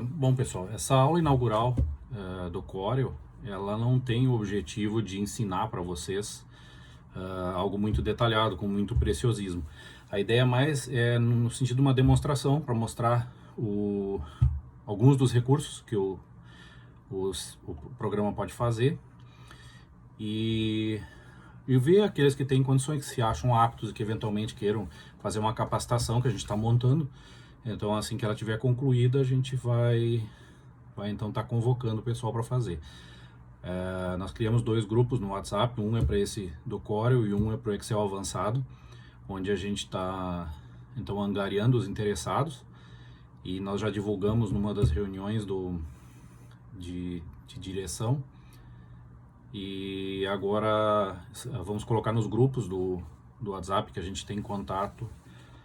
Bom, pessoal, essa aula inaugural do Corel, ela não tem o objetivo de ensinar para vocês algo muito detalhado, com muito preciosismo. A ideia mais é no sentido de uma demonstração, para mostrar alguns dos recursos que o programa pode fazer e ver aqueles que têm condições, que se acham aptos e que eventualmente queiram fazer uma capacitação que a gente está montando. Então, assim que ela tiver concluída, a gente vai então estar convocando o pessoal para fazer. Nós criamos 2 grupos no WhatsApp, um é para esse do Corel e um é para o Excel avançado, onde a gente está então angariando os interessados, e nós já divulgamos numa das reuniões de direção, e agora vamos colocar nos grupos do WhatsApp que a gente tem contato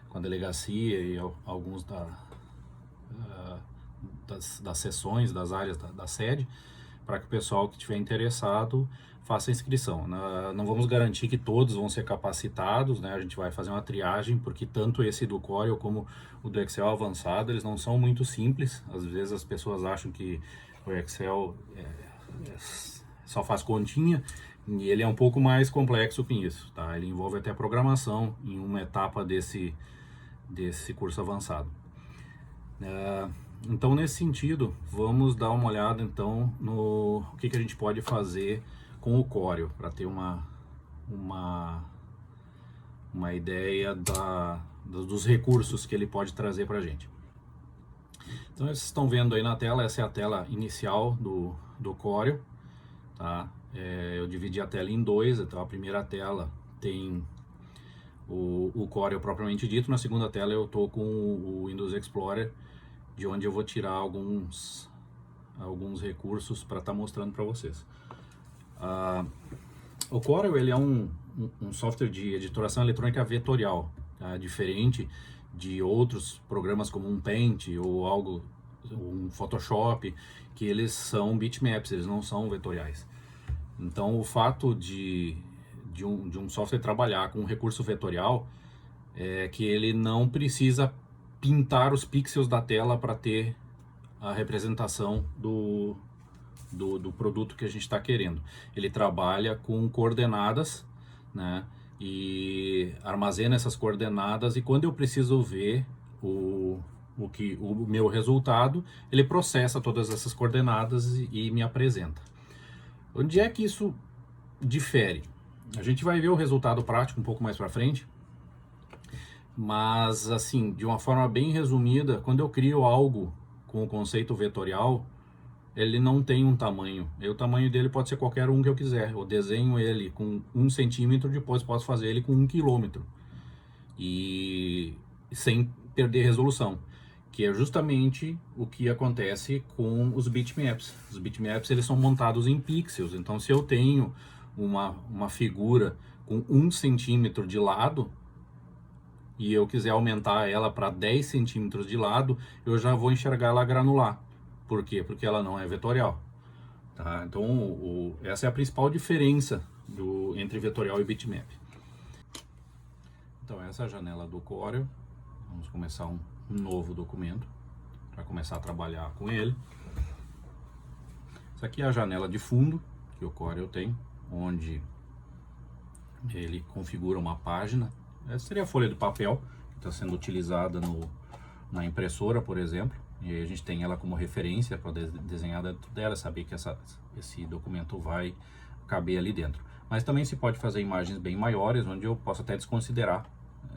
com a delegacia e alguns das sessões, das áreas da sede, para que o pessoal que estiver interessado faça a inscrição. Não vamos garantir que todos vão ser capacitados, né? A gente vai fazer uma triagem, porque tanto esse do Corel como o do Excel avançado, eles não são muito simples. Às vezes as pessoas acham que o Excel só faz continha, e ele é um pouco mais complexo que isso, tá? Ele envolve até programação em uma etapa desse curso avançado. Então, nesse sentido, vamos dar uma olhada então no que a gente pode fazer com o Corel, para ter uma ideia dos recursos que ele pode trazer para a gente. Então, vocês estão vendo aí na tela, essa é a tela inicial do Corel, tá? Eu dividi a tela em 2, então a primeira tela tem o Corel propriamente dito, na segunda tela eu estou com o Windows Explorer, de onde eu vou tirar alguns recursos para estar mostrando para vocês. O Corel, ele é um software de editoração eletrônica vetorial, tá? Diferente de outros programas como um Paint ou um Photoshop, que eles são bitmaps, eles não são vetoriais. Então, o fato de um software trabalhar com um recurso vetorial é que ele não precisa pintar os pixels da tela para ter a representação do produto que a gente está querendo. Ele trabalha com coordenadas, né? E armazena essas coordenadas, e quando eu preciso ver o meu resultado, ele processa todas essas coordenadas e me apresenta. Onde é que isso difere? A gente vai ver o resultado prático um pouco mais para frente, mas assim, de uma forma bem resumida, quando eu crio algo com o conceito vetorial, ele não tem um tamanho. E o tamanho dele pode ser qualquer um que eu quiser. Eu desenho ele com 1 centímetro, depois posso fazer ele com 1 quilômetro. E sem perder resolução, que é justamente o que acontece com os bitmaps. Os bitmaps, eles são montados em pixels, então se eu tenho uma figura com 1 centímetro de lado e eu quiser aumentar ela para 10 centímetros de lado, eu já vou enxergar ela granular. Por quê? Porque ela não é vetorial. Tá? Então, essa é a principal diferença entre vetorial e bitmap. Então, essa é a janela do Corel. Vamos começar um novo documento para começar a trabalhar com ele. Essa aqui é a janela de fundo que o Corel tem, onde ele configura uma página. Essa seria a folha de papel que está sendo utilizada na impressora, por exemplo. E aí a gente tem ela como referência para desenhar dentro dela, saber que esse documento vai caber ali dentro. Mas também se pode fazer imagens bem maiores, onde eu posso até desconsiderar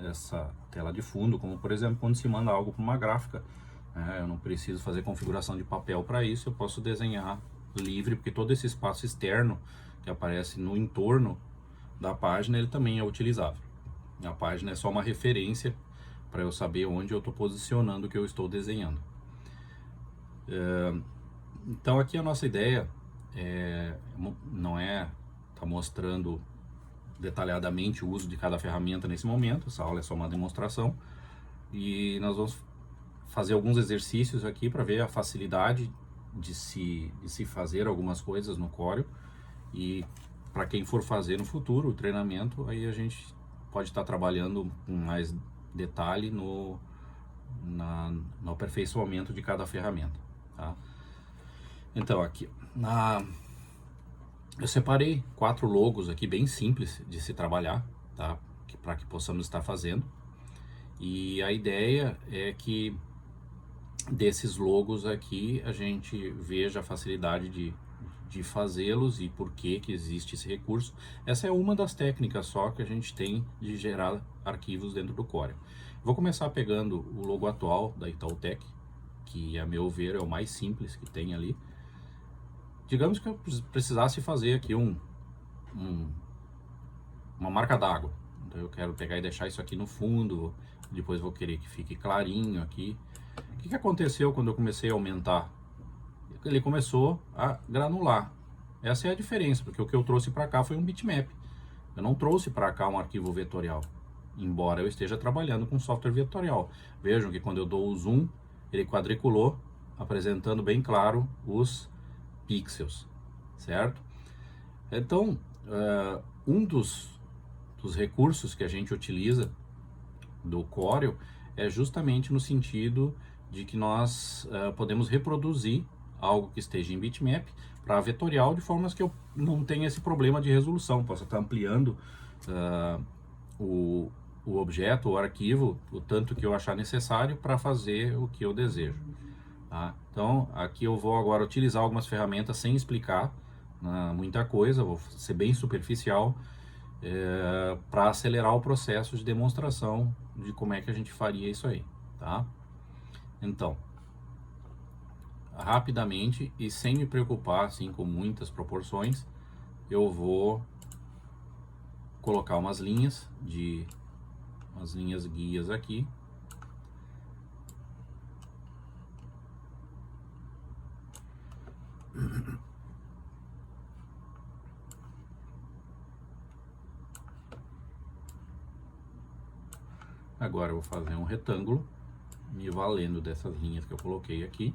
essa tela de fundo, como por exemplo quando se manda algo para uma gráfica, né? Eu não preciso fazer configuração de papel para isso, eu posso desenhar livre, porque todo esse espaço externo que aparece no entorno da página, ele também é utilizável. A página é só uma referência para eu saber onde eu estou posicionando o que eu estou desenhando. Então aqui a nossa ideia não é estar mostrando detalhadamente o uso de cada ferramenta nesse momento. Essa aula é só uma demonstração, e nós vamos fazer alguns exercícios aqui para ver a facilidade de se fazer algumas coisas no Corel, e para quem for fazer no futuro o treinamento, aí a gente pode estar trabalhando com mais detalhe no aperfeiçoamento de cada ferramenta, tá? Então aqui, eu separei 4 logos aqui bem simples de se trabalhar, tá? Para que possamos estar fazendo. E a ideia é que desses logos aqui a gente veja a facilidade de fazê-los e por que existe esse recurso. Essa é uma das técnicas só que a gente tem de gerar arquivos dentro do Corel. Vou começar pegando o logo atual da Itautec, que a meu ver é o mais simples que tem ali. Digamos que eu precisasse fazer aqui uma marca d'água. Então eu quero pegar e deixar isso aqui no fundo, depois vou querer que fique clarinho aqui. O que aconteceu quando eu comecei a aumentar? Ele começou a granular. Essa é a diferença, porque o que eu trouxe para cá foi um bitmap. Eu não trouxe para cá um arquivo vetorial, embora eu esteja trabalhando com software vetorial. Vejam que quando eu dou o zoom, ele quadriculou, apresentando bem claro os pixels, certo? Então, um dos recursos que a gente utiliza do Corel é justamente no sentido de que nós podemos reproduzir algo que esteja em bitmap para vetorial, de formas que eu não tenha esse problema de resolução, possa estar ampliando o objeto, o arquivo, o tanto que eu achar necessário para fazer o que eu desejo. Tá? Então, aqui eu vou agora utilizar algumas ferramentas sem explicar muita coisa, vou ser bem superficial, para acelerar o processo de demonstração de como é que a gente faria isso aí, tá? Então, rapidamente e sem me preocupar assim com muitas proporções, eu vou colocar umas linhas guias aqui. Agora eu vou fazer um retângulo, me valendo dessas linhas que eu coloquei aqui.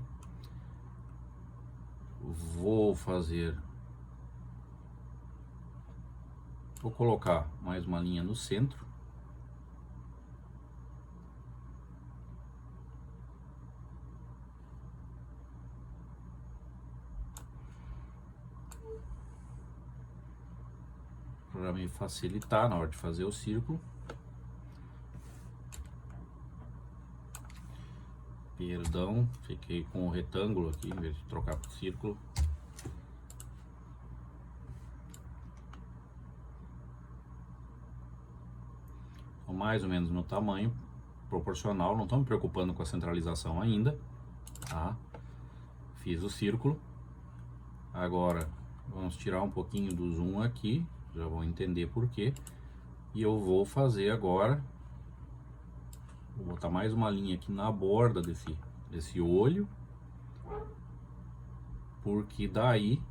Vou colocar mais uma linha no centro. Para me facilitar na hora de fazer o círculo. Perdão, fiquei com o retângulo aqui em vez de trocar para o círculo. Então, mais ou menos no tamanho proporcional, não estou me preocupando com a centralização ainda, tá? Fiz o círculo. Agora vamos tirar um pouquinho do zoom aqui, já vão entender por quê. E eu vou fazer agora, vou botar mais uma linha aqui na borda desse olho, porque daí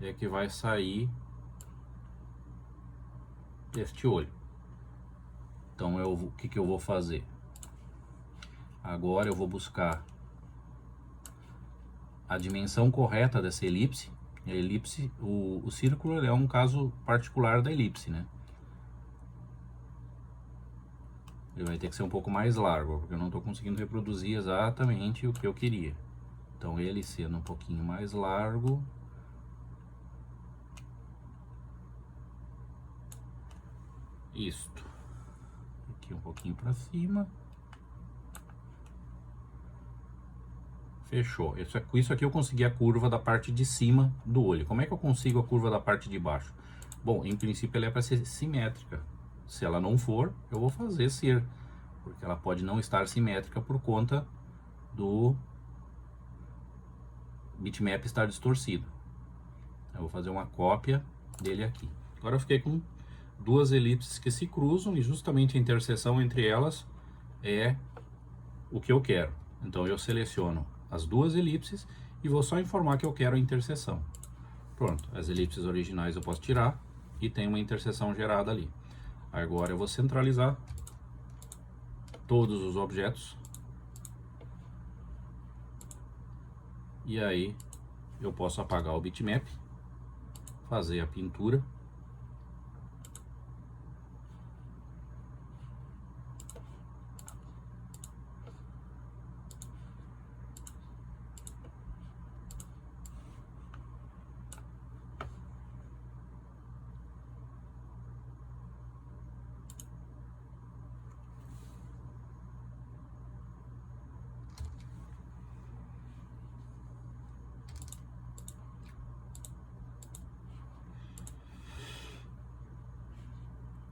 é que vai sair este olho. Então o que eu vou fazer? Agora eu vou buscar a dimensão correta dessa elipse. A elipse, o círculo é um caso particular da elipse, né? Ele vai ter que ser um pouco mais largo, porque eu não estou conseguindo reproduzir exatamente o que eu queria. Então ele sendo um pouquinho mais largo, isto aqui um pouquinho para cima, fechou. Isso aqui eu consegui a curva da parte de cima do olho. Como é que eu consigo a curva da parte de baixo? Bom, em princípio ela é para ser simétrica. Se ela não for, eu vou fazer ser, porque ela pode não estar simétrica por conta do bitmap estar distorcido. Eu vou fazer uma cópia dele aqui. Agora eu fiquei com duas elipses que se cruzam e justamente a interseção entre elas é o que eu quero. Então eu seleciono as duas elipses e vou só informar que eu quero a interseção. Pronto, as elipses originais eu posso tirar e tem uma interseção gerada ali. Agora eu vou centralizar todos os objetos. E aí eu posso apagar o bitmap, fazer a pintura.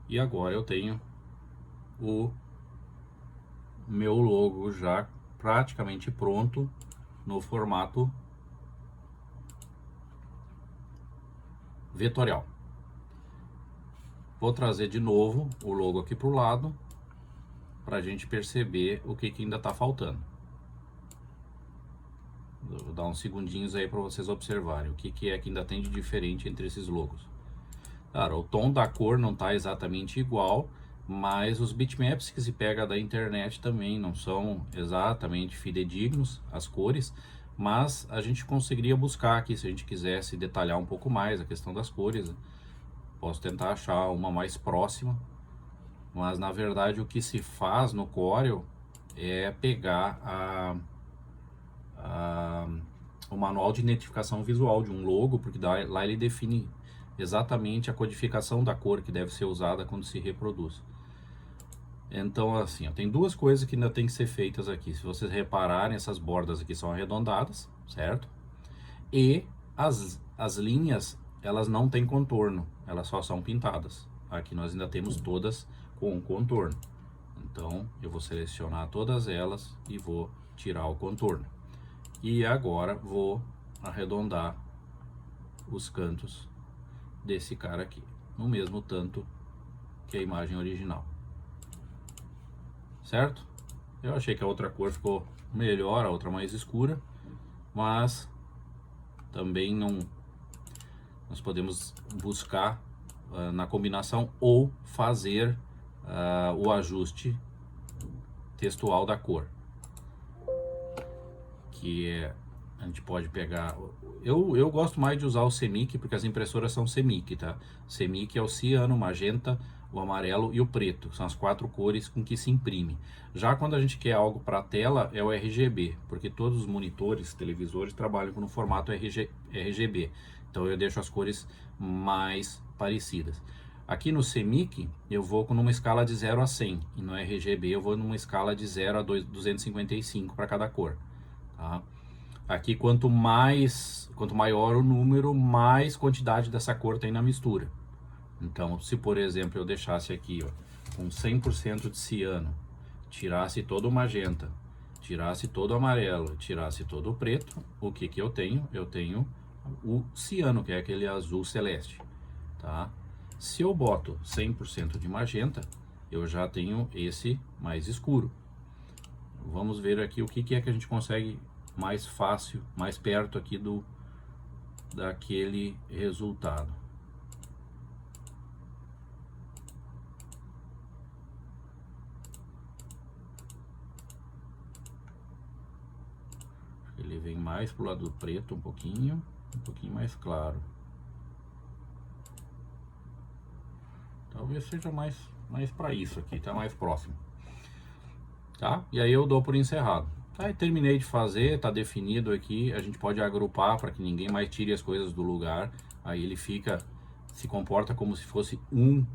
E agora eu tenho o meu logo já praticamente pronto no formato vetorial. Vou trazer de novo o logo aqui para o lado para a gente perceber o que ainda está faltando. Vou dar uns segundinhos aí para vocês observarem o que é que ainda tem de diferente entre esses logos. Claro, o tom da cor não está exatamente igual, mas os bitmaps que se pega da internet também não são exatamente fidedignos, as cores, mas a gente conseguiria buscar aqui, se a gente quisesse detalhar um pouco mais a questão das cores. Posso tentar achar uma mais próxima, mas na verdade o que se faz no Corel é pegar o manual de identificação visual de um logo, porque lá ele define exatamente a codificação da cor que deve ser usada quando se reproduz. Então assim, ó, tem duas coisas que ainda tem que ser feitas aqui. Se vocês repararem, essas bordas aqui são arredondadas, certo? E as linhas, elas não têm contorno, elas só são pintadas. Aqui nós ainda temos todas com contorno. Então eu vou selecionar todas elas e vou tirar o contorno. E agora vou arredondar os cantos desse cara aqui, no mesmo tanto que a imagem original. Certo? Eu achei que a outra cor ficou melhor, a outra mais escura, mas também não... Nós podemos buscar na combinação ou fazer o ajuste textual da cor, que é, a gente pode pegar... Eu gosto mais de usar o CMYK, porque as impressoras são CMYK, tá? CMYK é o ciano, o magenta, o amarelo e o preto, são as 4 cores com que se imprime. Já quando a gente quer algo para a tela, é o RGB, porque todos os monitores, televisores trabalham no formato RGB, então eu deixo as cores mais parecidas. Aqui no CMYK eu vou numa escala de 0 a 100, e no RGB eu vou numa escala de 0 a 255 para cada cor, tá? Aqui quanto maior o número, mais quantidade dessa cor tem na mistura. Então, se por exemplo eu deixasse aqui, ó, com 100% de ciano, tirasse todo o magenta, tirasse todo o amarelo, tirasse todo o preto, o que eu tenho? Eu tenho o ciano, que é aquele azul celeste, tá? Se eu boto 100% de magenta, eu já tenho esse mais escuro. Vamos ver aqui o que é que a gente consegue mais fácil, mais perto aqui daquele resultado. Ele vem mais pro lado do preto um pouquinho mais claro. Talvez seja mais para isso aqui, tá mais próximo. Tá? E aí eu dou por encerrado. Tá, terminei de fazer, tá definido aqui. A gente pode agrupar para que ninguém mais tire as coisas do lugar. Aí ele se comporta como se fosse um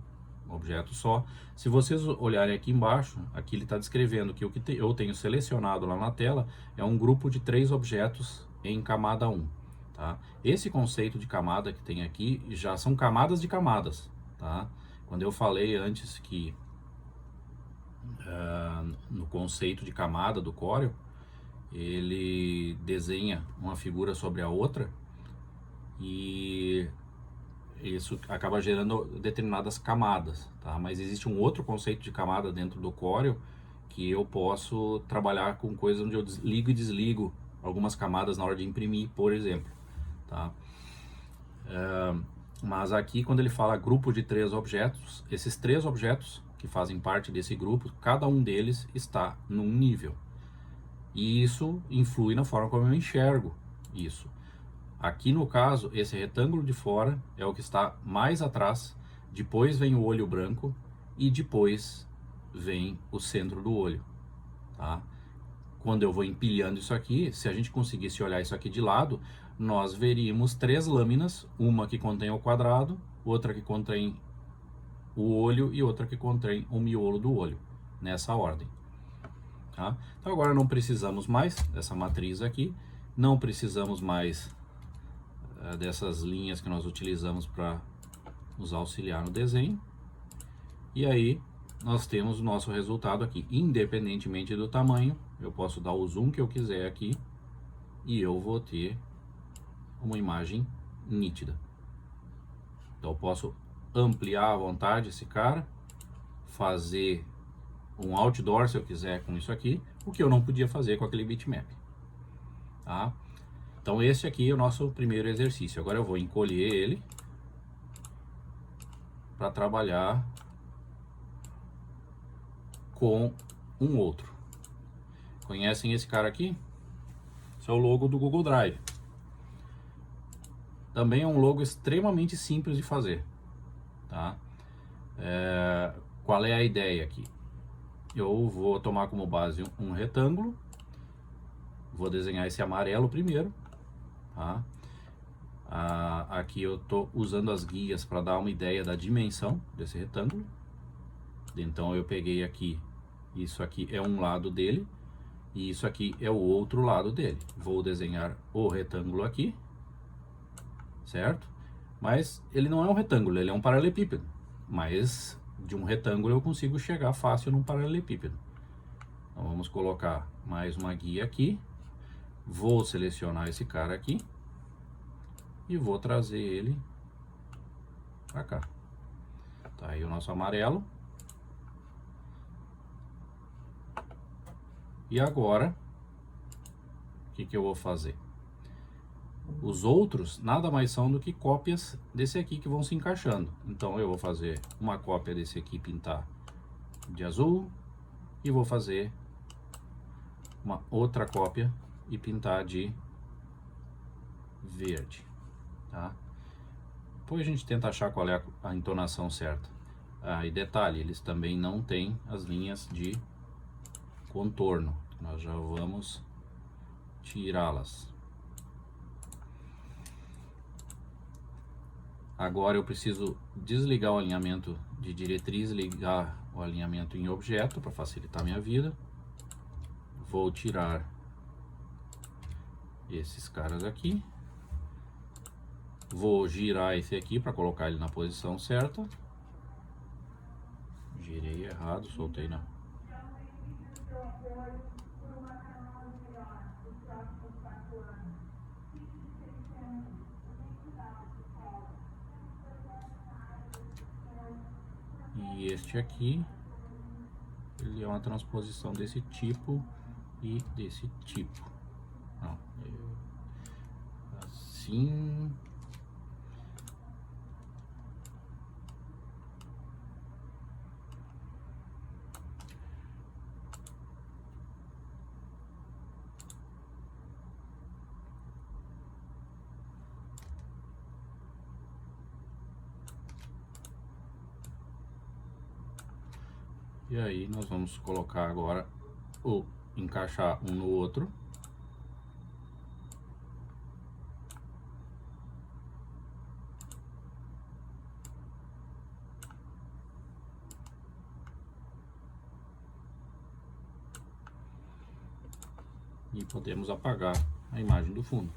objeto só. Se vocês olharem aqui embaixo, aqui ele está descrevendo que o que eu tenho selecionado lá na tela é um grupo de 3 objetos em camada 1. Tá? Esse conceito de camada que tem aqui já são camadas de camadas. Tá? Quando eu falei antes que no conceito de camada do Corel, ele desenha uma figura sobre a outra e isso acaba gerando determinadas camadas, tá? Mas existe um outro conceito de camada dentro do Corel que eu posso trabalhar com coisas onde eu ligo e desligo algumas camadas na hora de imprimir, por exemplo, tá? Mas aqui quando ele fala grupo de 3 objetos, esses 3 objetos que fazem parte desse grupo, cada um deles está num nível. E isso influi na forma como eu enxergo isso. Aqui no caso, esse retângulo de fora é o que está mais atrás, depois vem o olho branco e depois vem o centro do olho, tá? Quando eu vou empilhando isso aqui, se a gente conseguisse olhar isso aqui de lado, nós veríamos 3 lâminas, uma que contém o quadrado, outra que contém o olho e outra que contém o miolo do olho, nessa ordem. Tá? Então agora não precisamos mais dessa matriz aqui, não precisamos mais dessas linhas que nós utilizamos para nos auxiliar no desenho. E aí nós temos o nosso resultado aqui. Independentemente do tamanho, eu posso dar o zoom que eu quiser aqui e eu vou ter uma imagem nítida. Então eu posso ampliar à vontade esse cara, fazer um outdoor se eu quiser com isso aqui, o que eu não podia fazer com aquele bitmap, tá? Então esse aqui é o nosso primeiro exercício. Agora eu vou encolher ele para trabalhar com um outro. Conhecem esse cara aqui? Esse é o logo do Google Drive. Também é um logo extremamente simples de fazer, tá? Qual é a ideia aqui? Eu vou tomar como base um retângulo, vou desenhar esse amarelo primeiro, tá? Aqui eu estou usando as guias para dar uma ideia da dimensão desse retângulo. Então eu peguei aqui, isso aqui é um lado dele e isso aqui é o outro lado dele. Vou desenhar o retângulo aqui, certo? Mas ele não é um retângulo, ele é um paralelepípedo. Mas de um retângulo eu consigo chegar fácil num paralelepípedo. Então vamos colocar mais uma guia aqui. Vou selecionar esse cara aqui e vou trazer ele para cá. Tá aí o nosso amarelo. E agora, o que eu vou fazer? Os outros nada mais são do que cópias desse aqui que vão se encaixando. Então eu vou fazer uma cópia desse aqui, pintar de azul, e vou fazer uma outra cópia e pintar de verde, tá? Depois a gente tenta achar qual é a entonação certa. E detalhe, eles também não têm as linhas de contorno. Nós já vamos tirá-las. Agora eu preciso desligar o alinhamento de diretriz, ligar o alinhamento em objeto para facilitar a minha vida. Vou tirar esses caras aqui. Vou girar esse aqui para colocar ele na posição certa. Girei errado, soltei na... E este aqui, ele é uma transposição desse tipo e desse tipo. Não, assim. E aí nós vamos colocar agora encaixar um no outro. E podemos apagar a imagem do fundo.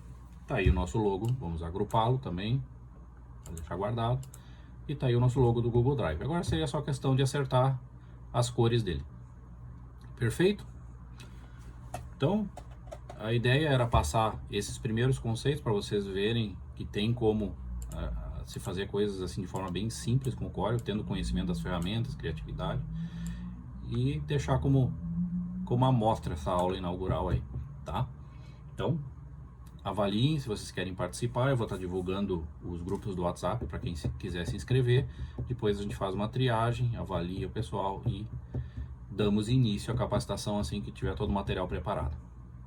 Tá aí o nosso logo, vamos agrupá-lo também, para deixar guardado. E tá aí o nosso logo do Google Drive. Agora seria só questão de acertar as cores dele. Perfeito? Então, a ideia era passar esses primeiros conceitos para vocês verem que tem como se fazer coisas assim de forma bem simples com o Corel, tendo conhecimento das ferramentas, criatividade, e deixar como amostra essa aula inaugural aí, tá? Então, avaliem se vocês querem participar. Eu vou estar divulgando os grupos do WhatsApp para quem quiser se inscrever. Depois a gente faz uma triagem, avalia o pessoal e damos início à capacitação assim que tiver todo o material preparado.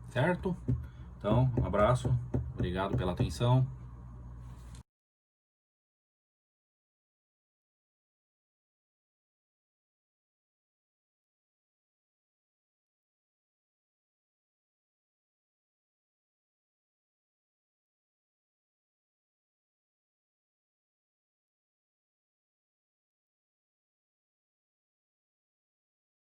Certo? Então, um abraço, obrigado pela atenção.